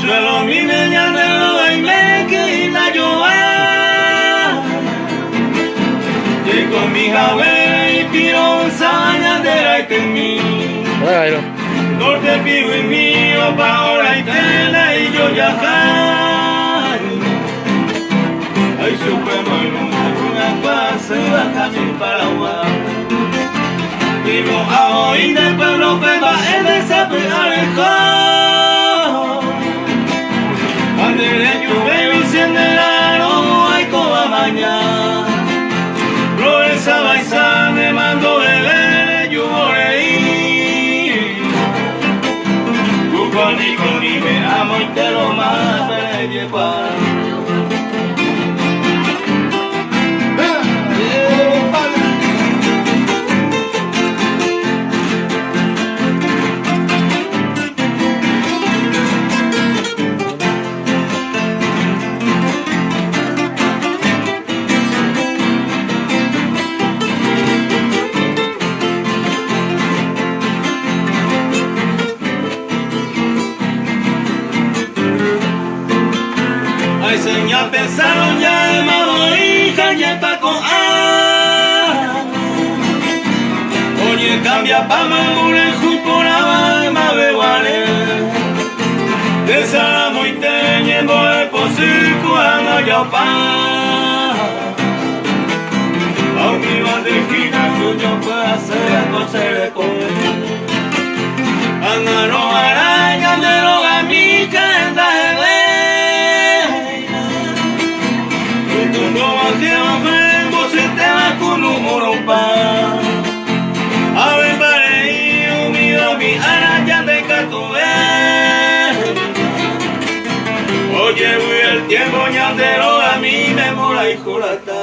Suelo mi niña de lo y me quita llover y con mi jave y piro saña de la que mi norte pido y mío pa ahora y tela y yo ya caí ay supremo en una pase baja sin paraguas y no hago y del pueblo que va en esa alejó derecho veo no hay como mañana lo esa baisa me mando beber yo morí tú con y me amo y te lo más me lleva señor pensaron ya el mago hija y el paco oye cambia pa' mamure jupo la alma beguale de salamo y teñendo el posico anda ya pa aunque iba de esquina yo puedo hacer coser de comer anda no araña de lo gamica en la ave pareído mi araña de catué oye voy el tiempo ñandero a mí me mola y colata